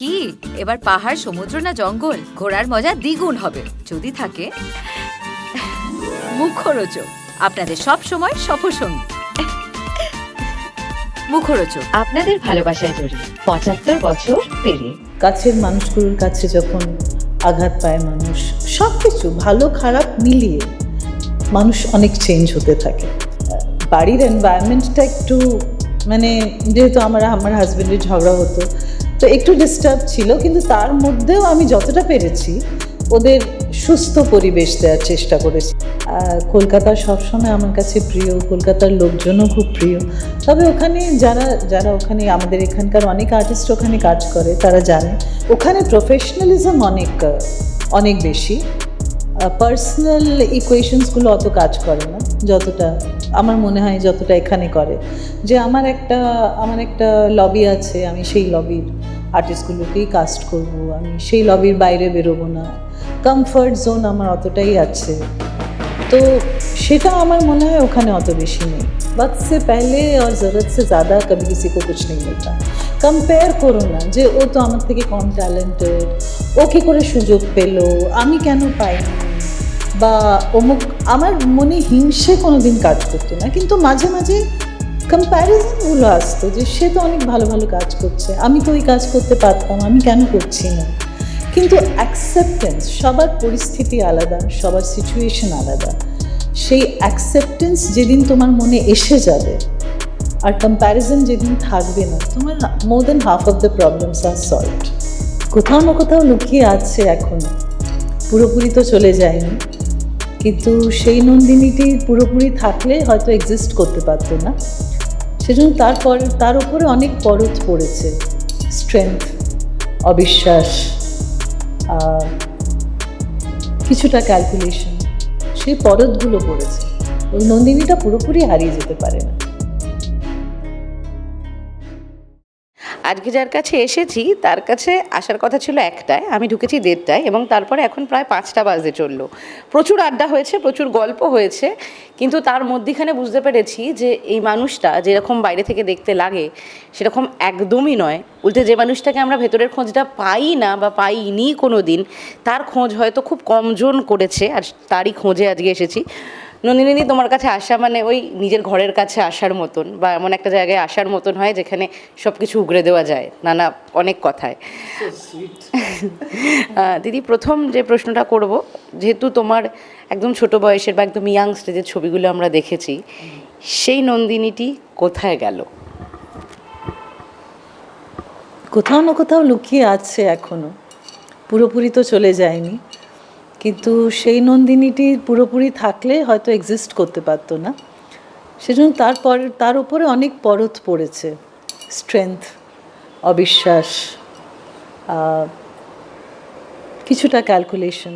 কি এবার পাহাড়, সমুদ্র না জঙ্গল? ঘোরার মজা দ্বিগুণ হবে যদি থাকে মুখরোচক, আপনাদের সব সময় সফরসঙ্গী। মুখরোচক আপনাদের ভালোবাসায় জড়িয়ে ৭৫ বছর পেরিয়ে কাছের মানুষগুলোর কাছে যখন আঘাত পায় মানুষ, সব কিছু ভালো খারাপ মিলিয়ে মানুষ অনেক চেঞ্জ হতে থাকে। বাড়ির এনভায়রনমেন্টটা একটু যেহেতু আমার হাজব্যান্ডের ঝগড়া হতো, তো একটু ডিস্টার্ব ছিল, কিন্তু তার মধ্যেও আমি যতটা পেরেছি ওদের সুস্থ পরিবেশ দেওয়ার চেষ্টা করেছি। কলকাতা সবসময় আমার কাছে প্রিয়, কলকাতার লোকজনও খুব প্রিয়। তবে ওখানে যারা ওখানে আমাদের এখানকার অনেক আর্টিস্ট ওখানে কাজ করে, তারা জানে ওখানে প্রফেশনালিজম অনেক বেশি। পার্সোনাল ইকুয়েশনসগুলো অত কাজ করে না যতটা আমার মনে হয় যতটা এখানে করে। যে আমার একটা লবি আছে, আমি সেই লবির আর্টিস্টগুলোকেই কাস্ট করব, আমি সেই লবির বাইরে বেরোবো না, কমফর্ট জোন আমার অতটাই আছে। তো সেটা আমার মনে হয় ওখানে অত বেশি নেই। वक्त से पहले और ज़रूरत से ज़्यादा कभी किसी को कुछ नहीं मिलता। কম্পেয়ার করো না যে ও তো আমার থেকে কম ট্যালেন্টেড, ও কী করে সুযোগ পেলো, আমি কেন পাইনি, বা অমুক। আমার মনে হিংসে কোনো দিন কাজ করতো না, কিন্তু মাঝে মাঝে কম্প্যারিজনগুলো আসতো যে সে তো অনেক ভালো ভালো কাজ করছে, আমি তো ওই কাজ করতে পারতাম, আমি কেন করছি না। কিন্তু অ্যাকসেপ্টেন্স, সবার পরিস্থিতি আলাদা, সবার সিচুয়েশন আলাদা। সেই অ্যাকসেপ্টেন্স যেদিন তোমার মনে এসে যাবে আর কম্প্যারিজন যেদিন থাকবে না, তোমার more than half of the problems are solved. কোথাও না কোথাও লুকিয়ে আছে এখনও, পুরোপুরি তো চলে যায়নি, কিন্তু সেই নন্দিনীটি পুরোপুরি থাকলে হয়তো এক্সিস্ট করতে পারতো না। সেজন্য তার উপরে অনেক পরত পড়েছে, স্ট্রেংথ, অবিশ্বাস, কিছুটা ক্যালকুলেশন, সেই পরতগুলো পড়েছে। ওই নন্দিনীটা পুরোপুরি হারিয়ে যেতে পারে না। আজকে যার কাছে এসেছি তার কাছে আসার কথা ছিল ১টায়, আমি ঢুকেছি ১:৩০ এবং তারপরে এখন প্রায় ৫টা বাজতে চললো। প্রচুর আড্ডা হয়েছে, প্রচুর গল্প হয়েছে, কিন্তু তার মধ্যিখানে বুঝতে পেরেছি যে এই মানুষটা যেরকম বাইরে থেকে দেখতে লাগে সেরকম একদমই নয়। উল্টে যে মানুষটাকে আমরা ভেতরের খোঁজটা পাই না বা পাইনি কোনো দিন, তার খোঁজ হয়তো খুব কমজন করেছে, আর তারই খোঁজে আজকে এসেছি। নন্দিনী, তোমার কাছে আসা মানে ওই নিজের ঘরের কাছে আসার মতন, বা এমন একটা জায়গায় আসার মতন হয় যেখানে সব কিছু উগড়ে দেওয়া যায় অনেক কথায়। দিদি, প্রথম যে প্রশ্নটা করব, যেহেতু তোমার একদম ছোট বয়সের বা একদম ইয়াং স্টেজের ছবিগুলো আমরা দেখেছি, সেই নন্দিনীটি কোথায় গেল? কোথাও না কোথাও লুকিয়ে আছে এখনও, পুরোপুরি তো চলে যায়নি, কিন্তু সেই নন্দিনীটি পুরোপুরি থাকলে হয়তো এক্সিস্ট করতে পারতো না। সেজন্য তার উপরে অনেক পরত পড়েছে, স্ট্রেংথ, অবিশ্বাস, কিছুটা ক্যালকুলেশন,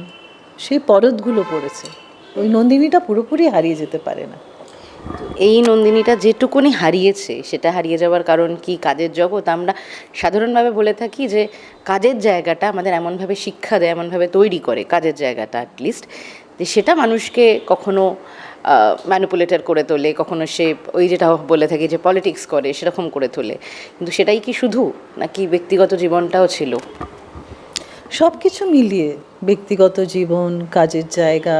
সেই পরতগুলো পড়েছে। ওই নন্দিনীটা পুরোপুরি হারিয়ে যেতে পারে না। এই নন্দিনীটা যেটুকুনি হারিয়েছে, সেটা হারিয়ে যাওয়ার কারণ কি? কাজের জগৎ। আমরা সাধারণভাবে বলে থাকি যে কাজের জায়গাটা আমাদের এমনভাবে শিক্ষা দেয়, এমনভাবে তৈরি করে কাজের জায়গাটা অ্যাটলিস্ট, যে সেটা মানুষকে কখনো ম্যানিপুলেটর করে তোলে, কখনো সে ওই যেটা বলে থাকি যে পলিটিক্স করে, সেরকম করে তোলে। কিন্তু সেটাই কি শুধু, নাকি ব্যক্তিগত জীবনটাও ছিল? সব কিছু মিলিয়ে ব্যক্তিগত জীবন, কাজের জায়গা,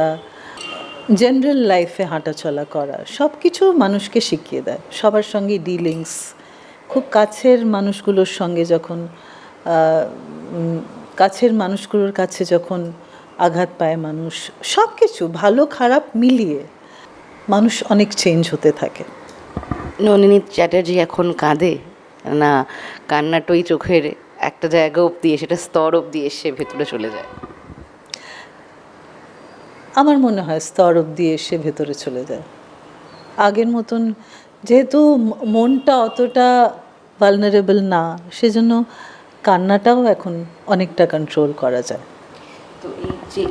জেনারেল লাইফে হাঁটাচলা করা, সব কিছু মানুষকে শিখিয়ে দেয়। সবার সঙ্গে ডিলিংস, খুব কাছের মানুষগুলোর সঙ্গে যখন কাছের মানুষগুলোর কাছে যখন আঘাত পায় মানুষ, সব কিছু ভালো খারাপ মিলিয়ে মানুষ অনেক চেঞ্জ হতে থাকে। নন্দিনী চ্যাটার্জি এখন কাঁদে না কান্নাটই চোখের একটা জায়গা অবধি, সেটা স্তর অবধি এসে ভেতরে চলে যায়? আমার মনে হয় স্তর অবধি এসে ভেতরে চলে যায়। আগের মতন যেহেতু মনটা অতটা ভালনারেবল না, সেজন্য কান্নাটাও এখন অনেকটা কন্ট্রোল করা যায়। তো এই যে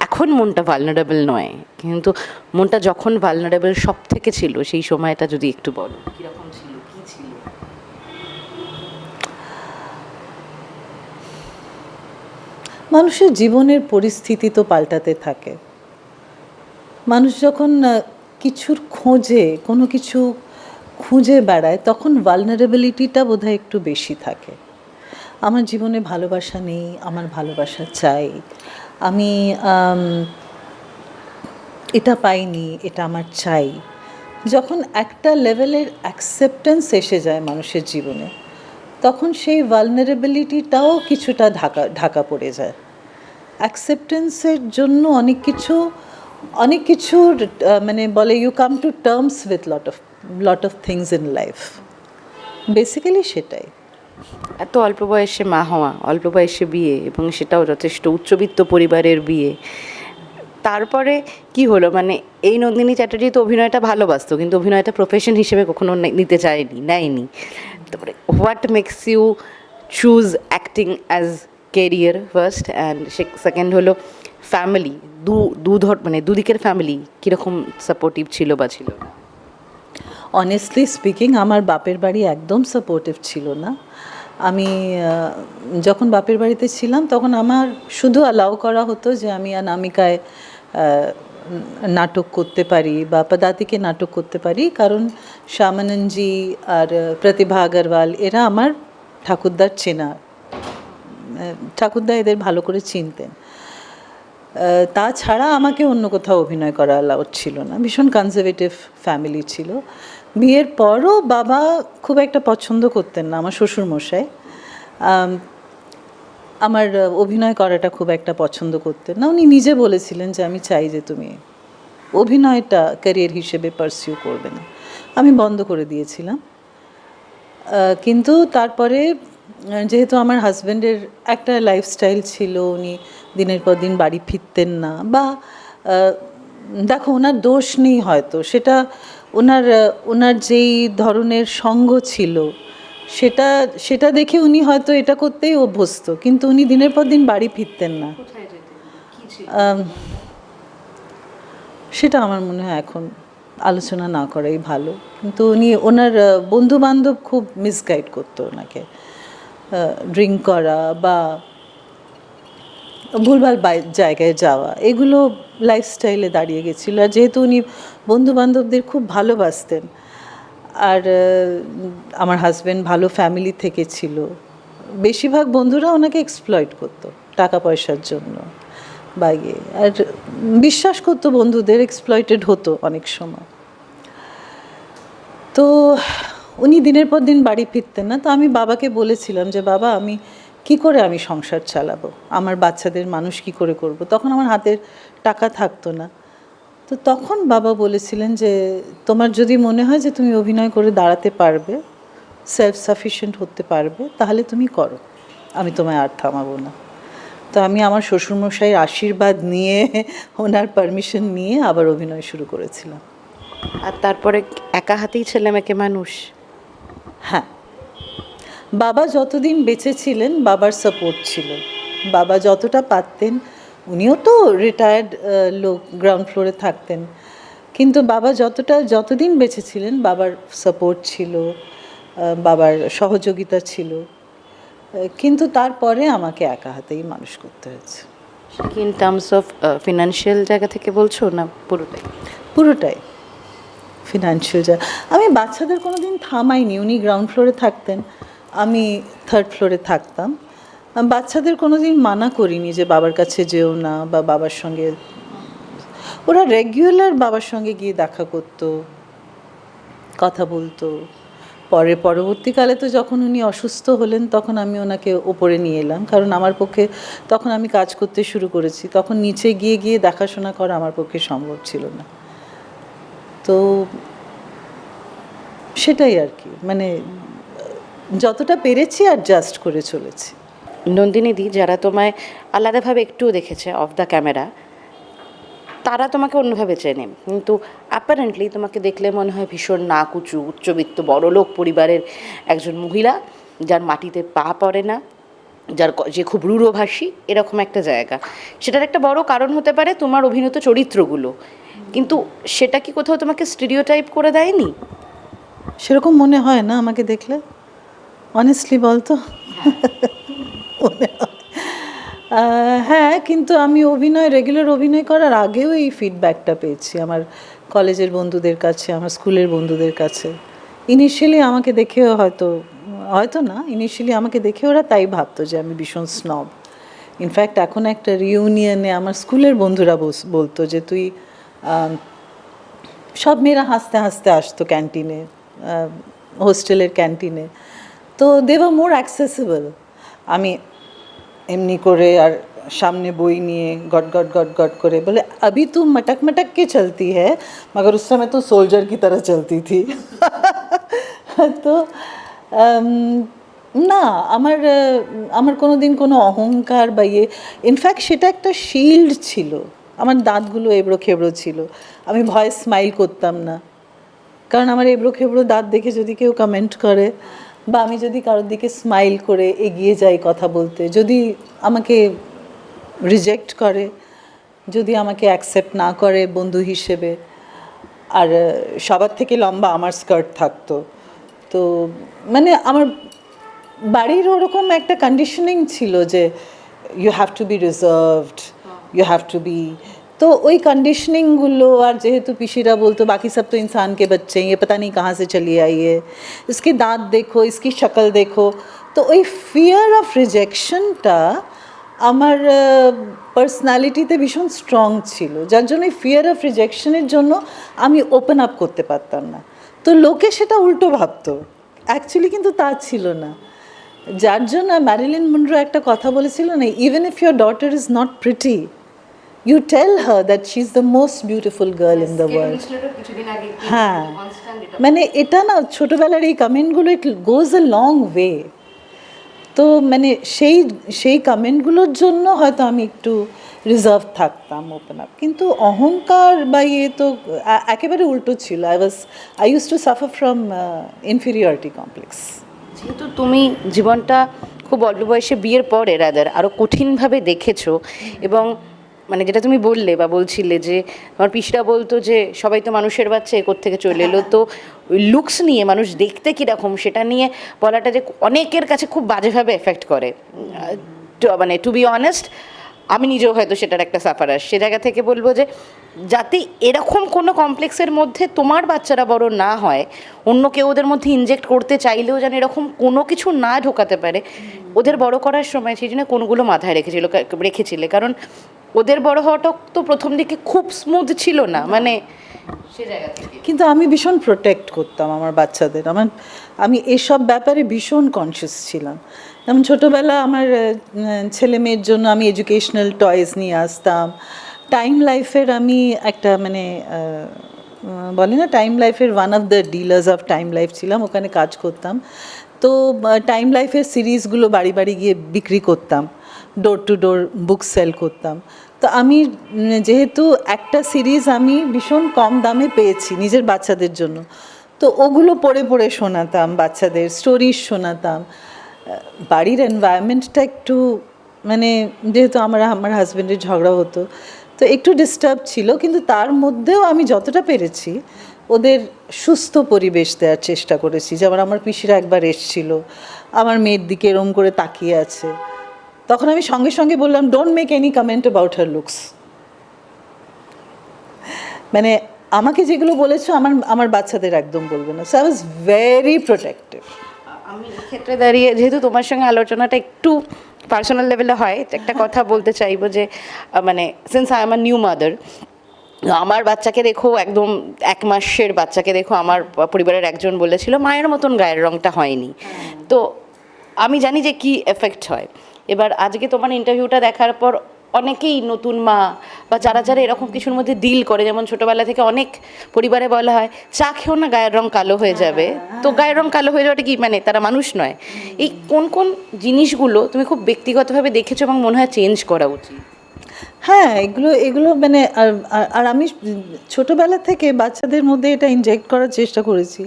এখন মনটা ভালনারেবল নয়, কিন্তু মনটা যখন ভালনারেবল সব থেকে ছিল, সেই সময়টা যদি একটু বলো, কীরকম ছিল, কী ছিল? মানুষের জীবনের পরিস্থিতি তো পাল্টাতে থাকে। মানুষ যখন কিছুর খোঁজে, কোনো কিছু খুঁজে বেড়ায়, তখন ভালনারেবিলিটিটা বোধহয় একটু বেশি থাকে। আমার জীবনে ভালোবাসা নেই, আমার ভালোবাসা চাই, আমি এটা পাইনি, এটা আমার চাই। যখন একটা লেভেলের অ্যাকসেপ্টেন্স এসে যায় মানুষের জীবনে, তখন সেই ভালনারেবিলিটিটাও কিছুটা ঢাকা পড়ে যায়। অ্যাকসেপ্টেন্সের জন্য অনেক কিছু মানে বলে you come to terms with lot of things in life, basically সেটাই। এত অল্প বয়সে মা হওয়া, অল্প বয়সে বিয়ে, এবং সেটাও যথেষ্ট উচ্চবিত্ত পরিবারের বিয়ে, তারপরে কি হলো? মানে এই নন্দিনী চ্যাটার্জি তো অভিনয়টা ভালোবাসতো, কিন্তু অভিনয়টা প্রফেশন হিসেবে কখনো নিতে নেয়নি। তারপরে what makes you choose acting as career first, and second হলো ফ্যামিলি, মানে দুদিকের ফ্যামিলি কীরকম সাপোর্টিভ ছিল বা ছিল না? অনেস্টলি স্পিকিং, আমার বাপের বাড়ি একদম সাপোর্টিভ ছিল না। আমি যখন বাপের বাড়িতে ছিলাম তখন আমার শুধু অ্যালাউ করা হতো যে আমি অনামিকায় নাটক করতে পারি বা পদাতিকে নাটক করতে পারি, কারণ শ্যামানন্দজি আর প্রতিভা আগরওয়াল এরা আমার ঠাকুরদার চেনা, ঠাকুরদা এদের ভালো করে চিনতেন। তাছাড়া আমাকে অন্য কোথাও অভিনয় করা অ্যালাউড ছিল না। ভীষণ কনজারভেটিভ ফ্যামিলি ছিল। বিয়ের পরও বাবা খুব একটা পছন্দ করতেন না, আমার শ্বশুরমশাই আমার অভিনয় করাটা খুব একটা পছন্দ করতেন না। উনি নিজে বলেছিলেন যে আমি চাই যে তুমি অভিনয়টা ক্যারিয়ার হিসেবে পারসিউ করবে না। আমি বন্ধ করে দিয়েছিলাম। কিন্তু তারপরে যেহেতু আমার হাজব্যান্ডের একটা লাইফস্টাইল ছিল, উনি দিনের পর দিন বাড়ি ফিরতেন না, বা দেখো ওনার দোষ নেই হয়তো, সেটা ওনার যেই ধরনের সঙ্গ ছিল সেটা দেখে উনি হয়তো এটা করতেই অভ্যস্ত, কিন্তু উনি দিনের পর দিন বাড়ি ফিরতেন না। সেটা আমার মনে হয় এখন আলোচনা না করাই ভালো। কিন্তু ওনার বন্ধু বান্ধব খুব মিসগাইড করতো ওনাকে, ড্রিঙ্ক করা বা ভুলভাল জায়গায় যাওয়া, এগুলো লাইফস্টাইলে দাঁড়িয়ে গেছিলো। আর যেহেতু উনি বন্ধু বান্ধবদের খুব ভালোবাসতেন, আর আমার হাজব্যান্ড ভালো ফ্যামিলি থেকে ছিল, বেশিরভাগ বন্ধুরা ওনাকে এক্সপ্লয়েট করতো টাকা পয়সার জন্য বা ইয়ে, আর বিশ্বাস করতো বন্ধুদের, এক্সপ্লয়েটেড হতো অনেক সময়। তো উনি দিনের পর দিন বাড়ি ফিরতেন না। তো আমি বাবাকে বলেছিলাম যে বাবা, আমি কি করে আমি সংসার চালাবো, আমার বাচ্চাদের মানুষ কি করে করব। তখন আমার হাতের টাকা থাকতো না। তো তখন বাবা বলেছিলেন যে তোমার যদি মনে হয় যে তুমি অভিনয় করে দাঁড়াতে পারবে, সেলফ সাফিশিয়েন্ট হতে পারবে, তাহলে তুমি করো, আমি তোমায় আর থামাবো না। তো আমি আমার শ্বশুরমশাইয়ের আশীর্বাদ নিয়ে, ওনার পারমিশন নিয়ে আবার অভিনয় শুরু করেছিলাম। আর তারপরে একা হাতেই ছেলে মেয়েকে মানুষ। হ্যাঁ, বাবা যতদিন বেঁচে ছিলেন বাবার সাপোর্ট ছিল। বাবা যতটা পারতেন, উনিও তো রিটায়ার্ড লোক, গ্রাউন্ড ফ্লোরে থাকতেন, কিন্তু বাবা যতদিন বেঁচে ছিলেন বাবার সাপোর্ট ছিল, বাবার সহযোগিতা ছিল। কিন্তু তারপরে আমাকে একা হাতেই মানুষ করতে হয়েছে। ইন টার্মস অফ ফিনান্সিয়াল জায়গা থেকে বলছো না পুরোটাই? পুরোটাই ফিনান্সিয়াল জায়গা। আমি বাচ্চাদের কোনো দিন থামাইনি। উনি গ্রাউন্ড ফ্লোরে থাকতেন, আমি থার্ড ফ্লোরে থাকতাম। বাচ্চাদের কোনো দিন মানা করিনি যে বাবার কাছে যেও না, বা বাবার সঙ্গে। ওরা রেগুলার বাবার সঙ্গে গিয়ে দেখা করতো, কথা বলতো। পরবর্তীকালে তো যখন উনি অসুস্থ হলেন তখন আমি ওনাকে ওপরে নিয়ে এলাম, কারণ আমার পক্ষে তখন আমি কাজ করতে শুরু করেছি, তখন নিচে গিয়ে দেখাশোনা করা আমার পক্ষে সম্ভব ছিল না। তো সেটাই আর কি, মানে যতটা পেরেছি অ্যাডজাস্ট করে চলেছি। নন্দিনীদি, যারা তোমায় আলাদাভাবে একটুও দেখেছে অফ দ্য ক্যামেরা, তারা তোমাকে অন্যভাবে চেনে, কিন্তু অ্যাপারেন্টলি তোমাকে দেখলে মনে হয় ভীষণ নাকুচু, উচ্চবিত্ত বড়লোক পরিবারের একজন মহিলা, যার মাটিতে পা পড়ে না, যে খুব রূঢ়ভাষী, এরকম একটা জায়গা। সেটার একটা বড় কারণ হতে পারে তোমার অভিনীত চরিত্রগুলো, কিন্তু সেটা কি কোথাও তোমাকে স্টিরিওটাইপ করে দেয়নি? সেরকম মনে হয় না আমাকে দেখলে, অনেস্টলি বলতো। মনে হয় হ্যাঁ, কিন্তু আমি রেগুলার অভিনয় করার আগেও এই ফিডব্যাকটা পেয়েছি আমার কলেজের বন্ধুদের কাছে, আমার স্কুলের বন্ধুদের কাছে। ইনিশিয়ালি আমাকে দেখেও হয়তো হয়তো না, ইনিশিয়ালি আমাকে দেখে ওরা তাই ভাবতো যে আমি ভীষণ স্নব। ইনফ্যাক্ট এখন একটা রিউনিয়নে আমার স্কুলের বন্ধুরা বলতো যে তুই সব মেয়েরা হাসতে হাসতে আসতো ক্যান্টিনে, হোস্টেলের ক্যান্টিনে, তো দে ওয়ার মোর অ্যাক্সেসিবল। আমি এমনি করে আর সামনে বই নিয়ে গট গট গট গট করে বলে अभी तू मटक मटक के चलती है मगर उस समय तो सोल्जर की तरह चलती थी। তো না, আমার কোনো দিন কোনো অহংকার বা ইয়ে, ইনফ্যাক্ট সেটা একটা শিল্ড ছিল। আমার দাঁতগুলো এবড়ো খেবড়ো ছিল, আমি ভয়ে স্মাইল করতাম না, কারণ আমার এবড়ো খেবড়ো দাঁত দেখে যদি কেউ কমেন্ট করে বা আমি যদি কারোর দিকে স্মাইল করে এগিয়ে যাই কথা বলতে, যদি আমাকে রিজেক্ট করে, যদি আমাকে অ্যাকসেপ্ট না করে বন্ধু হিসেবে, আর সবার থেকে লম্বা আমার স্কার্ট থাকতো, তো মানে আমার বাড়ির ওরকম একটা কন্ডিশনিং ছিল যে you have to be reserved, you have to be, তো ওই কন্ডিশনিংগুলো, আর যেহেতু পিসিরা বলতো বাকি সব তো ইনসান কে বাচ্চে ये पता नहीं कहाँ से चली आई है, इसके दांत देखो, इसकी शक्ल देखो, তো ওই ফিয়ার অফ রিজেকশনটা আমার পার্সোনালিটিতে ভীষণ স্ট্রং ছিল, যার জন্য এই ফিয়ার অফ রিজেকশনের জন্য আমি ওপেন আপ করতে পারতাম না। তো লোকে সেটা উল্টো ভাবতো, অ্যাকচুয়ালি কিন্তু তা ছিল না। যার জন্য ম্যারিলিন মনরো একটা কথা বলেছিল না, even if your daughter is not pretty, you tell her that she's the most beautiful girl in the world. হ্যাঁ, মানে এটা না ছোটোবেলার এই কমেন্টগুলো ইট গোজ আ লং ওয়ে। তো মানে সেই কমেন্টগুলোর জন্য হয়তো আমি একটু রিজার্ভ থাকতাম, ওপেন আপ, কিন্তু অহংকার বা ইয়ে তো একেবারে উল্টো ছিল। I use to suffer from inferiority complex. যেহেতু তুমি জীবনটা খুব অল্প বয়সে বিয়ের পরে রাদার আরও কঠিনভাবে দেখেছো, এবং মানে যেটা তুমি বললে বা বলছিলে যে আমার পিসরা বলতো যে সবাই তো মানুষের বাচ্চা এ থেকে চলে এলো, তো ওই লুকস নিয়ে মানুষ দেখতে কীরকম সেটা নিয়ে বলাটা যে অনেকের কাছে খুব বাজেভাবে এফেক্ট করে, মানে টু বি অনেস্ট আমি নিজেও হয়তো সেটার একটা সাফারার। সে জায়গা থেকে বলবো যে যাতে এরকম কোনো কমপ্লেক্সের মধ্যে তোমার বাচ্চারা বড় না হয়, অন্য কেউ ওদের মধ্যে ইনজেক্ট করতে চাইলেও যেন এরকম কোনো কিছু না ঢোকাতে পারে ওদের বড় করার সময়, সেই জন্য কোনগুলো মাথায় রেখেছিলে, কারণ ওদের বড় হওয়াটা তো প্রথম দিকে খুব স্মুথ ছিল না, মানে সে জায়গা থেকে। কিন্তু আমি ভীষণ প্রোটেক্ট করতাম আমার বাচ্চাদের, আমি এসব ব্যাপারে ভীষণ কনসিয়াস ছিলাম। যেমন ছোটোবেলা আমার ছেলে মেয়ের জন্য আমি এডুকেশনাল টয়েস নিয়ে আসতাম। টাইম লাইফের আমি একটা মানে বলে না, টাইম লাইফের one of the dealers of time life ছিলাম, ওখানে কাজ করতাম। তো টাইম লাইফের সিরিজগুলো বাড়ি বাড়ি গিয়ে বিক্রি করতাম, door to door book sell করতাম। তো আমি যেহেতু একটা সিরিজ আমি ভীষণ কম দামে পেয়েছি নিজের বাচ্চাদের জন্য, তো ওগুলো পড়ে পড়ে শোনাতাম বাচ্চাদের, স্টোরিজ শোনাতাম। বাড়ির এনভায়রনমেন্টটা একটু মানে যেহেতু আমার হাজব্যান্ডের ঝগড়া হতো, তো একটু ডিস্টার্ব ছিল, কিন্তু তার মধ্যেও আমি যতটা পেরেছি ওদের সুস্থ পরিবেশ দেওয়ার চেষ্টা করেছি। যেমন আমার পিসিরা একবার এসেছিল, আমার মেয়ের দিকে এরম করে তাকিয়ে আছে, তখন আমি সঙ্গে সঙ্গে বললাম don't make any comment about her looks. মানে আমাকে যেগুলো বলেছো আমার বাচ্চাদের একদম বলবে না। So I was very protective. আমি এক্ষেত্রে দাঁড়িয়ে যেহেতু তোমার সঙ্গে আলোচনাটা একটু পার্সোনাল লেভেলে হয়, একটা কথা বলতে চাইবো যে মানে since I am a new mother, আমার বাচ্চাকে দেখো, একদম 1 মাসের বাচ্চাকে দেখো, আমার পরিবারের একজন বলেছিল মায়ের মতন গায়ের রঙটা হয়নি। তো আমি জানি যে কি এফেক্ট হয়। এবার আজকে তোমার ইন্টারভিউটা দেখার পর অনেকেই নতুন মা বা যারা যারা এরকম কিছুর মধ্যে ডিল করে, যেমন ছোটোবেলা থেকে অনেক পরিবারে বলা হয় চা খেও না গায়ের রং কালো হয়ে যাবে, তো গায়ের রং কালো হয়ে যাওয়াটা কি মানে তারা মানুষ নয়? এই কোন কোন জিনিসগুলো তুমি খুব ব্যক্তিগতভাবে দেখেছো এবং মনে হয় চেঞ্জ করা উচিত? হ্যাঁ, এগুলো মানে আর আমি ছোটোবেলা থেকে বাচ্চাদের মধ্যে এটা ইনজেক্ট করার চেষ্টা করেছি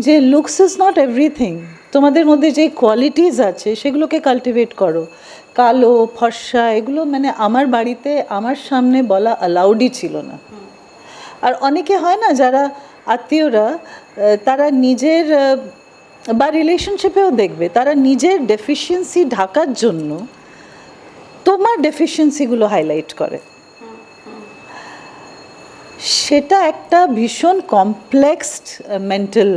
যে লুকস ইজ নট এভরিথিং। তোমাদের মধ্যে যে কোয়ালিটিস আছে সেগুলোকে কাল্টিভেট করো। কালো ফর্সা এগুলো মানে আমার বাড়িতে আমার সামনে বলা অ্যালাউডই ছিল না। আর অনেকে হয় না যারা আত্মীয়রা, তারা নিজের বা রিলেশনশিপেও দেখবে তারা নিজের ডেফিসিয়েন্সি ঢাকার জন্য তোমার ডেফিসিয়েন্সিগুলো হাইলাইট করে। সেটা একটা ভীষণ কমপ্লেক্সড মেন্টাল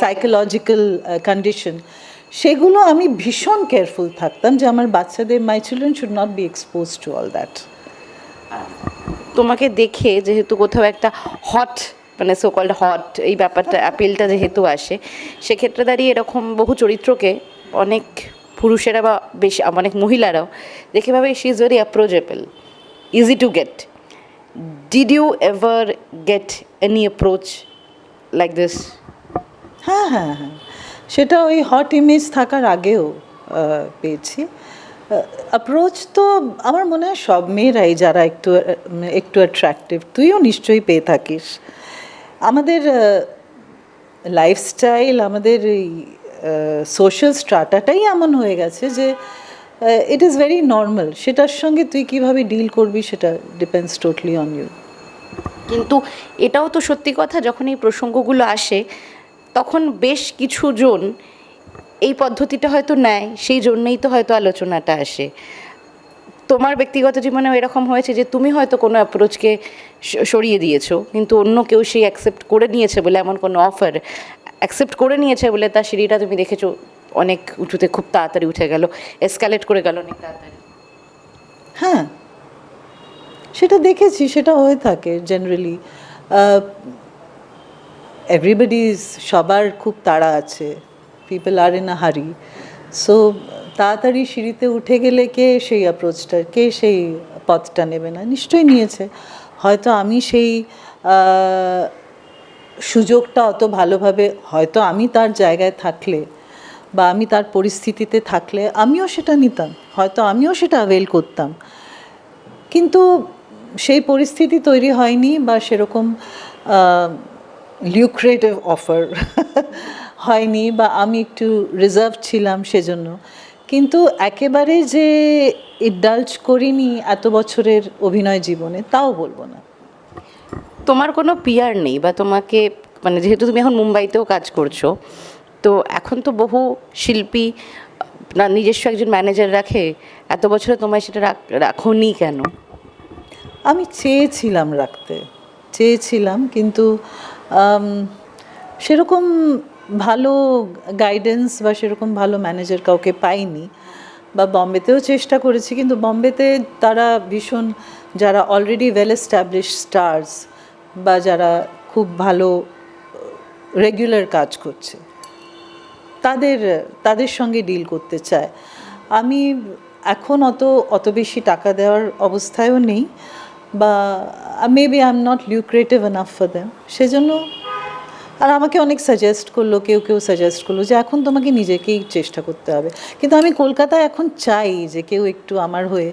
সাইকোলজিক্যাল কন্ডিশন। সেগুলো আমি ভীষণ কেয়ারফুল থাকতাম যে আমার বাচ্চাদের, my children should not be expose to all that. তোমাকে দেখে যেহেতু কোথাও একটা হট মানে সো কল্ড হট এই ব্যাপারটা অ্যাপিলটা যেহেতু আসে, সেক্ষেত্রে দাঁড়িয়ে এরকম বহু চরিত্রকে অনেক পুরুষেরা বা বেশি অনেক মহিলারাও দেখে ভাবে she is very approachable, easy to get. Did you ever get any approach like this? হ্যাঁ হ্যাঁ হ্যাঁ, সেটা ওই হট ইমেজ থাকার আগেও পেয়েছি। অ্যাপ্রোচ তো আমার মনে হয় সব মেয়েরাই যারা একটু একটু অ্যাট্রাক্টিভ, তুইও নিশ্চয়ই পেয়ে থাকিস। আমাদের লাইফস্টাইল, আমাদের এই সোশ্যাল স্ট্রাটাটাই এমন হয়ে গেছে যে ইট ইজ ভেরি নর্মাল। সেটার সঙ্গে তুই কীভাবে ডিল করবি সেটা ডিপেন্ডস টোটালি অন ইউ। কিন্তু এটাও তো সত্যি কথা, যখন এই প্রসঙ্গগুলো আসে তখন বেশ কিছু জন এই পদ্ধতিটা হয়তো নেয়, সেই জন্যই তো হয়তো আলোচনাটা আসে। তোমার ব্যক্তিগত জীবনেও এরকম হয়েছে যে তুমি হয়তো কোনো অ্যাপ্রোচকে সরিয়ে দিয়েছো, কিন্তু অন্য কেউ সেই অ্যাকসেপ্ট করে নিয়েছে বলে, এমন কোনো অফার অ্যাকসেপ্ট করে নিয়েছে বলে তার সিঁড়িটা তুমি দেখেছো অনেক উঁচুতে খুব তাড়াতাড়ি উঠে গেল, এসকালেট করে গেল অনেক তাড়াতাড়ি? হ্যাঁ, সেটা দেখেছি, সেটা হয়ে থাকে জেনারেলি। এভরিবডিজ, সবার খুব তাড়া আছে, পিপল আর ইন আ হারি। সো তাড়াতাড়ি সিঁড়িতে উঠে গেলে কে সেই অ্যাপ্রোচটা, কে সেই পথটা নেবে না? নিশ্চয়ই নিয়েছে। হয়তো আমি সেই সুযোগটা অত ভালোভাবে, হয়তো আমি তার জায়গায় থাকলে বা আমি তার পরিস্থিতিতে থাকলে আমিও সেটা নিতাম, হয়তো আমিও সেটা অ্যাভেল করতাম। কিন্তু সেই পরিস্থিতি তৈরি হয়নি বা সেরকম লিউক্রেটিভ অফার হয়নি, বা আমি একটু রিজার্ভ ছিলাম সেজন্য। কিন্তু একেবারে যে ইন্ডালজ করিনি এত বছরের অভিনয় জীবনে, তাও বলবো না। তোমার কোনো পিয়ার নেই বা তোমাকে, মানে যেহেতু তুমি এখন মুম্বাইতেও কাজ করছো, তো এখন তো বহু শিল্পী না নিজস্ব একজন ম্যানেজার রাখে, এত বছরে তোমায় সেটা রাখোনি কেন? আমি চেয়েছিলাম রাখতে, চেয়েছিলাম, কিন্তু সেরকম ভালো গাইডেন্স বা সেরকম ভালো ম্যানেজার কাউকে পাইনি। বা বম্বেতেও চেষ্টা করেছি, কিন্তু বম্বেতে তারা ভীষণ, যারা অলরেডি ওয়েল এস্টাবলিশ স্টার্স বা যারা খুব ভালো রেগুলার কাজ করছে, তাদের সঙ্গে ডিল করতে চায়। আমি এখন অত বেশি টাকা দেওয়ার অবস্থায়ও নেই, বা maybe I am not lucrative enough for them, সেজন্য। আর আমাকে অনেক সাজেস্ট করলো, কেউ সাজেস্ট করলো যে এখন তোমাকে নিজেকেই চেষ্টা করতে হবে। কিন্তু আমি কলকাতায় এখন চাই যে কেউ একটু আমার হয়ে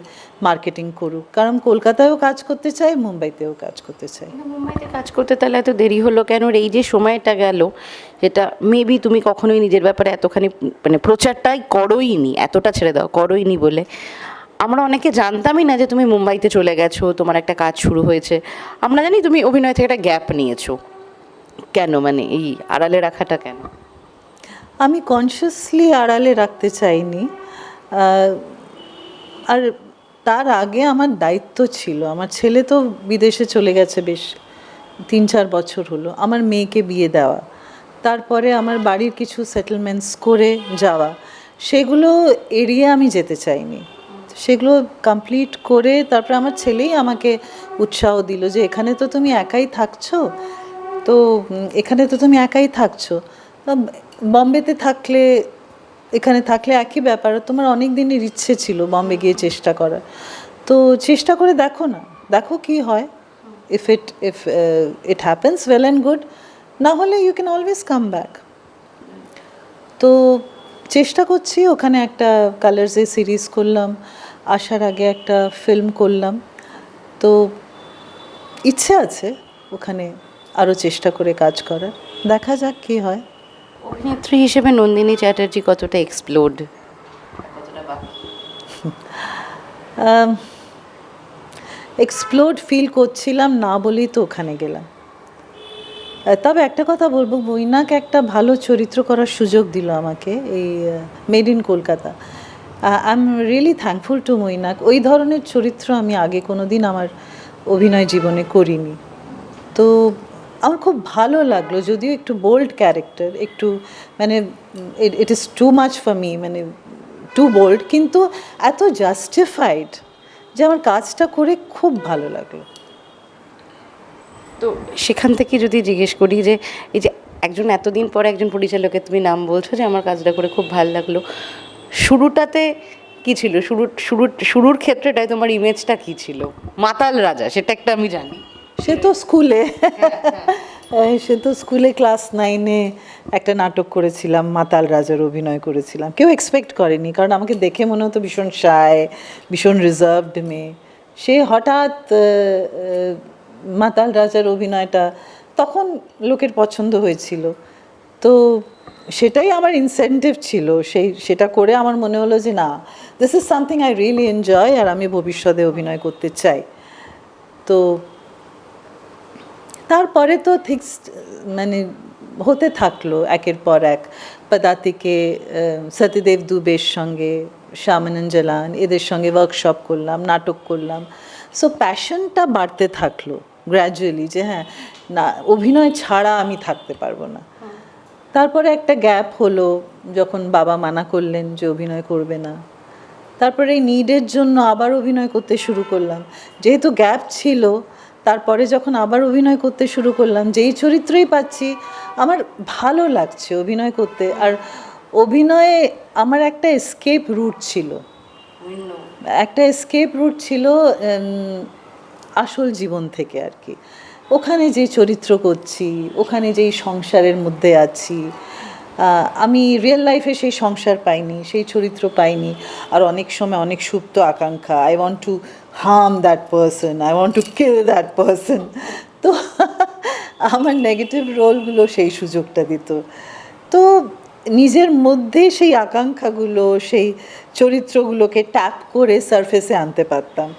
মার্কেটিং করুক, কারণ কলকাতায়ও কাজ করতে চাই, মুম্বাইতেও কাজ করতে চাই। মুম্বাইতে কাজ করতে তাহলে এত দেরি হলো কেন? এই যে সময়টা গেল, এটা মেবি তুমি কখনোই নিজের ব্যাপারে এতখানি মানে প্রচারটাই করোইনি, এতটা ছেড়ে দাও করোইনি বলে আমরা অনেকে জানতামই না যে তুমি মুম্বাইতে চলে গেছো, তোমার একটা কাজ শুরু হয়েছে। আমরা জানি তুমি অভিনয় থেকে একটা গ্যাপ নিয়েছো, কেন মানে এই আড়ালে রাখাটা কেন? আমি কনসিয়াসলি আড়ালে রাখতে চাইনি। আর তার আগে আমার দায়িত্ব ছিল, আমার ছেলে তো বিদেশে চলে গেছে বেশ 3-4 বছর হলো, আমার মেয়েকে বিয়ে দেওয়া, তারপরে আমার বাড়ির কিছু সেটেলমেন্টস করে যাওয়া, সেগুলো এড়িয়ে আমি যেতে চাইনি। সেগুলো কমপ্লিট করে তারপরে আমার ছেলেই আমাকে উৎসাহ দিল যে এখানে তো তুমি একাই থাকছো, তো এখানে তো তুমি একাই থাকছো, বম্বেতে থাকলে, এখানে থাকলে একই ব্যাপার। তোমার অনেক দিনের ইচ্ছে ছিল বম্বে গিয়ে চেষ্টা করার, তো চেষ্টা করে দেখো না, দেখো কি হয়। If it happens well and good, না হলে you can always come back. তো চেষ্টা করছি। ওখানে একটা কালার্সে সিরিজ করলাম, আসার আগে একটা ফিল্ম করলাম, তো ইচ্ছে আছে ওখানে আরও চেষ্টা করে কাজ করার, দেখা যাক কী হয়। অভিনেত্রী হিসেবে নন্দিনী চ্যাটার্জি কতটা এক্সপ্লোর্ড? এক্সপ্লোর্ড ফিল করছিলাম না বলেই তো ওখানে গেলাম। তবে একটা কথা বলবো, মৈনাক একটা ভালো চরিত্র করার সুযোগ দিল আমাকে, এই made in Kolkata. I am really thankful to Mainak. ওই ধরনের চরিত্র আমি আগে কোনো দিন আমার অভিনয় জীবনে করিনি। তো আমার খুব ভালো লাগলো, যদিও একটু বোল্ড ক্যারেক্টার, একটু মানে it is too much for me, মানে টু বোল্ড, কিন্তু এত জাস্টিফাইড যে আমার কাজটা করে খুব ভালো লাগলো। তো সেখান থেকে যদি জিজ্ঞেস করি যে এই যে একজন এতদিন পরে একজন পরিচালকের তুমি নাম বলছো যে আমার কাজটা করে খুব ভালো লাগলো, শুরুটাতে কি ছিল? শুরুর ক্ষেত্রেটায় তোমার ইমেজটা কি ছিল? মাতাল রাজা, সেটা একটা আমি জানি। সে তো স্কুলে ক্লাস 9-এ একটা নাটক করেছিলাম, মাতাল রাজার অভিনয় করেছিলাম। কেউ এক্সপেক্ট করেনি, কারণ আমাকে দেখে মনে হতো ভীষণ শায়, ভীষণ রিজার্ভড মেয়ে। সে হঠাৎ মাতাল রাজার অভিনয়টা তখন লোকের পছন্দ হয়েছিল, তো সেটাই আমার ইনসেন্টিভ ছিল। সেটা করে আমার মনে হলো যে না, this is something I really enjoy, আর আমি ভবিষ্যতে অভিনয় করতে চাই। তো তারপরে তো ঠিক মানে হতে থাকলো একের পর এক। পদাতিকে সত্যদেব দুবের সঙ্গে, শ্যামানন্দ জালান এদের সঙ্গে ওয়ার্কশপ করলাম, নাটক করলাম। সো প্যাশনটা বাড়তে থাকলো গ্র্যাজুয়ালি, যে হ্যাঁ না, অভিনয় ছাড়া আমি থাকতে পারবো না। তারপরে একটা গ্যাপ হলো, যখন বাবা মানা করলেন যে অভিনয় করবে না। তারপরে এই নিডের জন্য আবার অভিনয় করতে শুরু করলাম। যেহেতু গ্যাপ ছিল, তারপরে যখন আবার অভিনয় করতে শুরু করলাম, যেই চরিত্রই পাচ্ছি আমার ভালো লাগছে অভিনয় করতে। আর অভিনয়ে আমার একটা এসকেপ রুট ছিল, আসল জীবন থেকে আর কি। ওখানে যে চরিত্র করছি, ওখানে যেই সংসারের মধ্যে আছি, আমি রিয়েল লাইফে সেই সংসার পাইনি, সেই চরিত্র পাইনি। আর অনেক সময় অনেক সুপ্ত আকাঙ্ক্ষা, I want to harm that person, I want to kill that person. তো আমার নেগেটিভ রোলগুলো সেই সুযোগটা দিত। তো নিজের মধ্যে সেই আকাঙ্ক্ষাগুলো, সেই চরিত্রগুলোকে ট্যাপ করে সারফেসে আনতে পারতাম।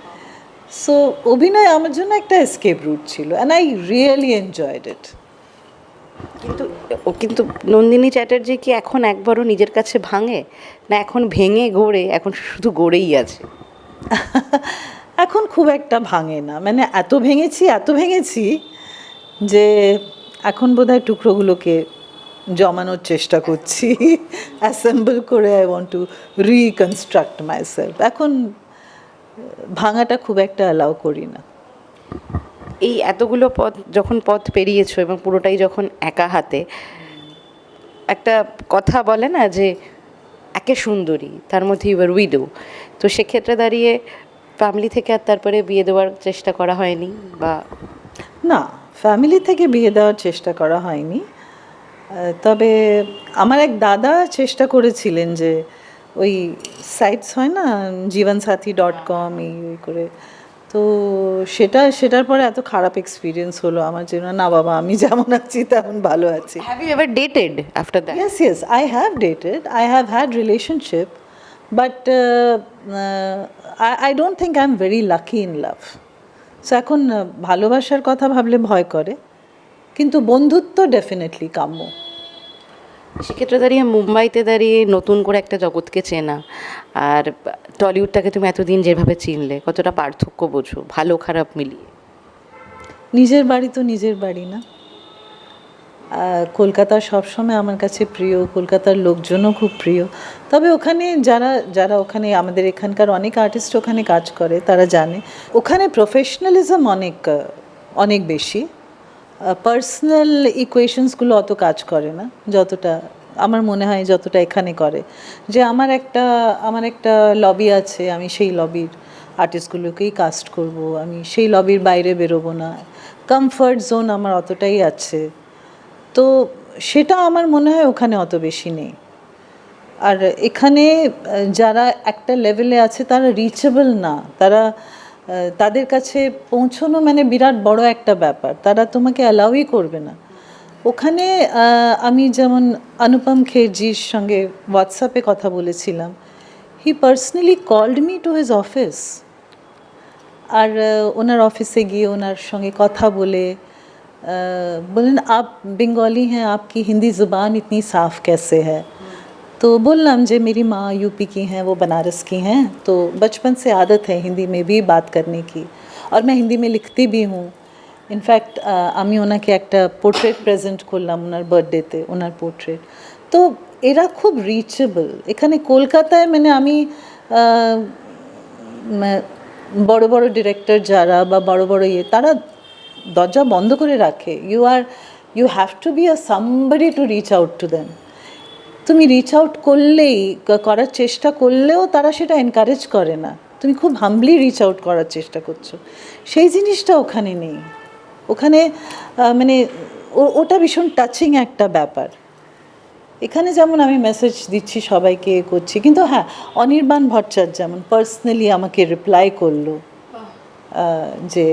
সো অভিনয় আমার জন্য একটা এসকেপ রুট ছিল, অ্যান্ড আই রিয়েলি এনজয়েড ইট। কিন্তু নন্দিনী চ্যাটার্জি কি এখন একবারও নিজের কাছে ভাঙে, না এখন ভেঙে গড়ে, এখন শুধু গড়েই আছে? এখন খুব একটা ভাঙে না, মানে এত ভেঙেছি যে এখন বোধহয় টুকরোগুলোকে জমানোর চেষ্টা করছি, অ্যাসেম্বল করে I want to reconstruct myself. এখন ভাঙাটা খুব একটা অ্যালাউ করি না। এই এতগুলো পথ পেরিয়েছো এবং পুরোটাই যখন একা হাতে, একটা কথা বলে না যে একে সুন্দরী, তার মধ্যে ইউ আর উইডো, তো সেক্ষেত্রে দাঁড়িয়ে ফ্যামিলি থেকে আর তারপরে বিয়ে দেওয়ার চেষ্টা করা হয়নি? বা না, ফ্যামিলি থেকে বিয়ে দেওয়ার চেষ্টা করা হয়নি। তবে আমার এক দাদা চেষ্টা করেছিলেন, যে ওই সাইটস হয় না, জীবনসাথী.com, এই করে। তো সেটার পরে এত খারাপ এক্সপিরিয়েন্স হলো আমার জন্য। না বাবা, আমি যেমন আছি তেমন ভালো আছি। Have you ever dated after that? Yes, I have dated. I have had relationship, but I don't think I'm very lucky in love. So এখন ভালোবাসার কথা ভাবলে ভয় করে, কিন্তু বন্ধুত্ব ডেফিনেটলি কাম্য। সেক্ষেত্রে দাঁড়িয়ে মুম্বাইতে দাঁড়িয়ে নতুন করে একটা জগৎকে চেনা, আর টলিউডটাকে তুমি এতদিন যেভাবে চিনলে, কতটা পার্থক্য বোঝো ভালো খারাপ মিলিয়ে? নিজের বাড়ি তো নিজের বাড়ি না। কলকাতা সবসময় আমার কাছে প্রিয়, কলকাতার লোকজনও খুব প্রিয়। তবে ওখানে যারা ওখানে আমাদের এখানকার অনেক আর্টিস্ট ওখানে কাজ করে, তারা জানে ওখানে প্রফেশনালিজম অনেক বেশি। পার্সোনাল ইকুয়েশনসগুলো অত কাজ করে না যতটা আমার মনে হয়, যতটা এখানে করে। যে আমার একটা লবি আছে, আমি সেই লবির আর্টিস্টগুলোকেই কাস্ট করব, আমি সেই লবির বাইরে বেরোবো না, কমফর্ট জোন আমার অতটাই আছে। তো সেটা আমার মনে হয় ওখানে অত বেশি নেই। আর এখানে যারা একটা লেভেলে আছে তারা রিচেবল না, তাদের কাছে পৌঁছানো মানে বিরাট বড় একটা ব্যাপার, তারা তোমাকে অ্যালাউই করবে না। ওখানে আমি যেমন অনুপম খেরজির সঙ্গে হোয়াটসঅ্যাপে কথা বলেছিলাম, he personally called me to his office. আর ওনার অফিসে গিয়ে ওনার সঙ্গে কথা বলে बोलें आप बंगाली हैं, आपकी हिंदी ज़ुबान इतनी साफ़ कैसे है? तो बोललाम जे मेरी माँ यूपी की हैं, वो बनारस की हैं, तो बचपन से आदत है हिंदी में भी बात करने की। और मैं हिंदी में लिखती भी हूँ ইনফ্যাক্ট আমি ওনাকে একটা পোর্ট্রেট প্রেজেন্ট করলাম ওনার বার্থডেতে, ওনার পোর্ট্রেট। তো এরা খুব রিচেবল এখানে কলকাতায়, মানে আমি বড় বড় ডিরেক্টর যারা বা বড় বড় তারা দরজা বন্ধ করে রাখে। You have to be a somebody to reach out to them. তুমি রিচ আউট করলেই, করার চেষ্টা করলেও তারা সেটা এনকারেজ করে না। তুমি খুব হাম্বলি রিচ আউট করার চেষ্টা করছো, সেই জিনিসটা ওখানে নেই। ওখানে মানে ওটা ভীষণ টাচিং একটা ব্যাপার। এখানে যেমন আমি মেসেজ দিচ্ছি সবাইকে করছি, কিন্তু হ্যাঁ, অনির্বাণ ভট্টাচার্য যেমন পার্সোনালি আমাকে রিপ্লাই করলো যে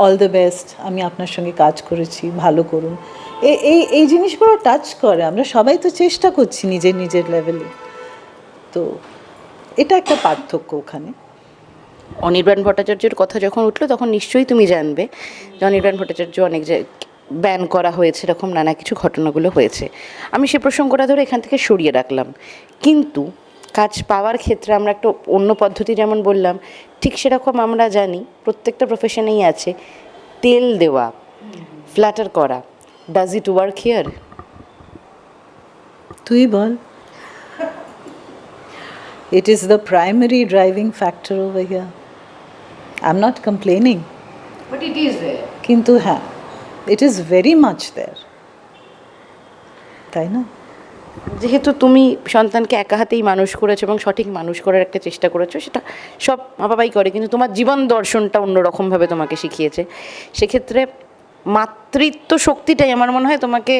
অল দ্য বেস্ট, আমি আপনার সঙ্গে কাজ করেছি, ভালো করুন। এই জিনিসগুলো টাচ করে। আমরা সবাই তো চেষ্টা করছি নিজের নিজের লেভেলে, তো এটা একটা পার্থক্য ওখানে। অনির্বাণ ভট্টাচার্যের কথা যখন উঠলো তখন নিশ্চয়ই তুমি জানবে যে অনির্বাণ ভট্টাচার্য অনেক ব্যান করা হয়েছে, এরকম নানা কিছু ঘটনাগুলো হয়েছে। আমি সে প্রসঙ্গটা ধরে এখান থেকে সরিয়ে রাখলাম, কিন্তু কাজ পাওয়ার ক্ষেত্রে আমরা একটা অন্য পদ্ধতি যেমন বললাম, ঠিক সেরকম আমরা জানি প্রত্যেকটা প্রফেশনেই আছে তেল দেওয়া, ফ্ল্যাটার করা। Does it work here? তুই বল। It is the primary driving factor over here. I'm not complaining. But it is there. কিন্তু হ্যাঁ, it is very much there. তাই না? যেহেতু তুমি সন্তানকে একা হাতেই মানুষ করেছো এবং সঠিক মানুষ করার একটা চেষ্টা করেছো, সেটা সব মা বাবাই করে, কিন্তু তোমার জীবন দর্শনটা অন্যরকমভাবে তোমাকে শিখিয়েছে। সেক্ষেত্রে মাতৃত্ব শক্তিটাই আমার মনে হয় তোমাকে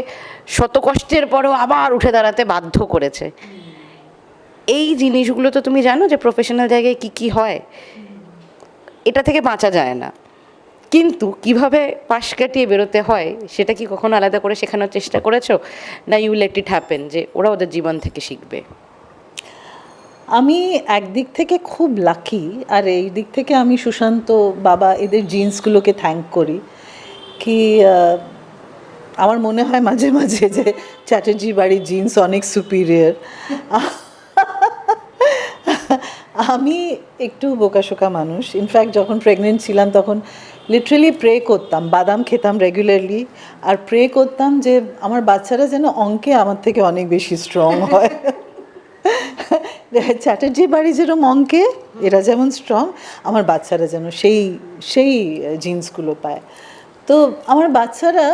শত কষ্টের পরেও আবার উঠে দাঁড়াতে বাধ্য করেছে। এই জিনিসগুলো তো তুমি জানো যে প্রফেশনাল জায়গায় কী কী হয়, এটা থেকে বাঁচা যায় না, কিন্তু কিভাবে পাশ কাটিয়ে বেরোতে হয় সেটা কি কখনো আলাদা করে শেখানোর চেষ্টা করেছো, না ইউ লেট ইট হ্যাপেন, যে ওরা ওদের জীবন থেকে শিখবে? আমি একদিক থেকে খুব লাকি, আর এই দিক থেকে আমি সুশান্ত বাবা এদের জিন্সগুলোকে থ্যাঙ্ক করি। কি আমার মনে হয় মাঝে মাঝে যে চ্যাটার্জি বাড়ির জিন্স অনেক সুপিরিয়র। আমি একটু বোকাশোকা মানুষ। ইনফ্যাক্ট যখন প্রেগনেন্ট ছিলাম তখন লিটারেলি প্রে করতাম, বাদাম খেতাম রেগুলারলি, আর প্রে করতাম যে আমার বাচ্চারা যেন অঙ্কে আমার থেকে অনেক বেশি স্ট্রং হয়। চ্যাটার্জি বাড়ি যেরকম অঙ্কে এরা যেমন স্ট্রং, আমার বাচ্চারা যেন সেই জিন্সগুলো পায়। তো আমার বাচ্চারা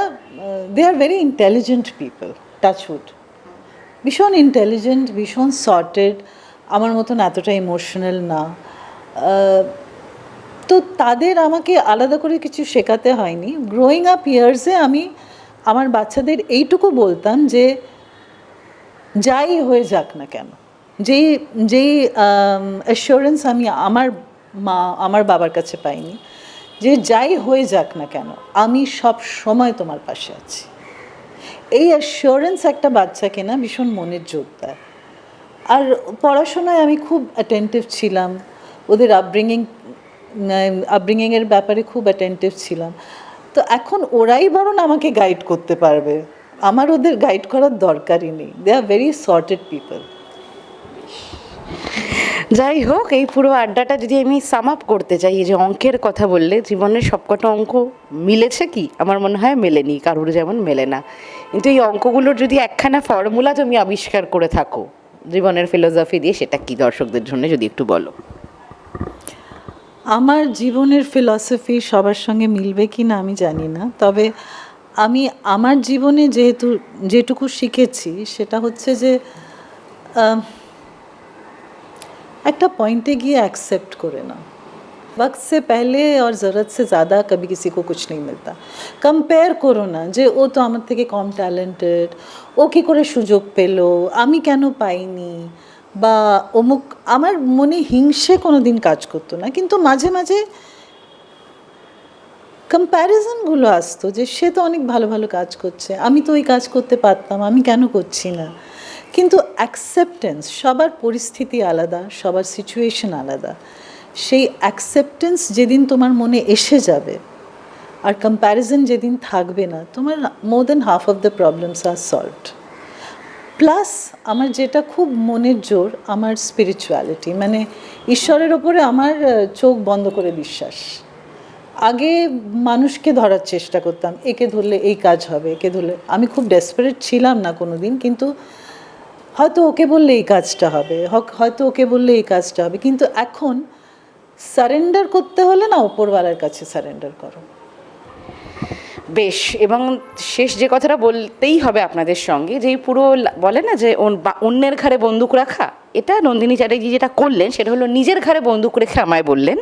they are very intelligent people, touch wood, ভীষণ ইন্টেলিজেন্ট, ভীষণ সর্টেড, আমার মতন এতটা ইমোশনাল না। তো তাদের আমাকে আলাদা করে কিছু শেখাতে হয়নি। গ্রোয়িং আপ ইয়ার্সে আমি আমার বাচ্চাদের এইটুকু বলতাম যে যাই হয়ে যাক না কেন, যেই অ্যাসিওরেন্স আমি আমার বাবার কাছে পাইনি, যে যাই হয়ে যাক না কেন আমি সব সময় তোমার পাশে আছি। এই অ্যাসিওরেন্স একটা বাচ্চাকে না ভীষণ মনের জোর দেয়। আর পড়াশোনায় আমি খুব অ্যাটেন্টিভ ছিলাম, ওদের আপব্রিঙ্গিংয়ের ব্যাপারে খুব অ্যাটেন্টিভ ছিলাম। তো এখন ওরাই বরং আমাকে গাইড করতে পারবে, আমার ওদের গাইড করার দরকারই নেই। দে আর ভেরি সর্টেড পিপল। যাই হোক, এই পুরো আড্ডাটা যদি আমি সাম আপ করতে চাই, এই যে অঙ্কের কথা বললে, জীবনের সবকটা অঙ্ক মিলেছে কি? আমার মনে হয় মেলেনি, কারোর যেমন মেলে না। কিন্তু এই অঙ্কগুলোর যদি একখানা ফর্মুলা তুমি আবিষ্কার করে থাকো জীবনের ফিলোসফি দিয়ে, সেটা কি দর্শকদের জন্য যদি একটু বলো? আমার জীবনের ফিলসফি সবার সঙ্গে মিলবে কি না আমি জানি না, তবে আমি আমার জীবনে যেটুকু শিখেছি সেটা হচ্ছে যে একটা পয়েন্টে গিয়ে অ্যাকসেপ্ট করে না। वक्त से पहले और ज़रूरत से ज़्यादा कभी किसी को कुछ नहीं मिलता। কম্পেয়ার করো না যে ও তো আমার থেকে কম ট্যালেন্টেড, ও কী করে সুযোগ পেলো, আমি কেন পাইনি, বা অমুক। আমার মনে হিংসে কোনো দিন কাজ করতো না, কিন্তু মাঝে মাঝে কম্প্যারিজনগুলো আসতো যে সে তো অনেক ভালো ভালো কাজ করছে, আমি তো ওই কাজ করতে পারতাম, আমি কেন করছি না। কিন্তু অ্যাকসেপ্টেন্স, সবার পরিস্থিতি আলাদা, সবার সিচুয়েশন আলাদা। সেই অ্যাকসেপ্টেন্স যেদিন তোমার মনে এসে যাবে আর কম্প্যারিজন যেদিন থাকবে না, তোমার more than half of the problems are solved. Plus আমার যেটা খুব মনের জোর, আমার স্পিরিচুয়ালিটি, মানে ঈশ্বরের ওপরে আমার চোখ বন্ধ করে বিশ্বাস। আগে মানুষকে ধরার চেষ্টা করতাম, একে ধরলে এই কাজ হবে, একে ধরলে, আমি খুব ডেসপারেট ছিলাম না কোনো দিন, কিন্তু হয়তো ওকে বললে এই কাজটা হবে, হয়তো ওকে বললে এই কাজটা হবে, কিন্তু এখন সারেন্ডার করতে হলে না ওপরওয়ালার কাছে সারেন্ডার করো। বেশ, এবং শেষ যে কথাটা বলতেই হবে আপনাদের সঙ্গে, যে এই পুরো বলে না যে অন্যের ঘাড়ে বন্দুক রাখা, এটা নন্দিনী চ্যাটার্জি যেটা করলেন সেটা হলো নিজের ঘাড়ে বন্দুক রেখে আমায় বললেন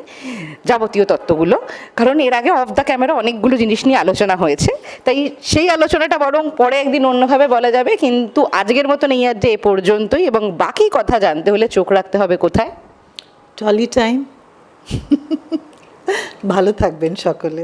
যাবতীয় তত্ত্বগুলো। কারণ এর আগে অফ দ্য ক্যামেরা অনেকগুলো জিনিস নিয়ে আলোচনা হয়েছে, তাই সেই আলোচনাটা বরং পরে একদিন অন্যভাবে বলা যাবে, কিন্তু আজকের মতন এই আর যে এ পর্যন্তই, এবং বাকি কথা জানতে হলে চোখ রাখতে হবে কোথায়? টলি টাইম। ভালো থাকবেন সকলে।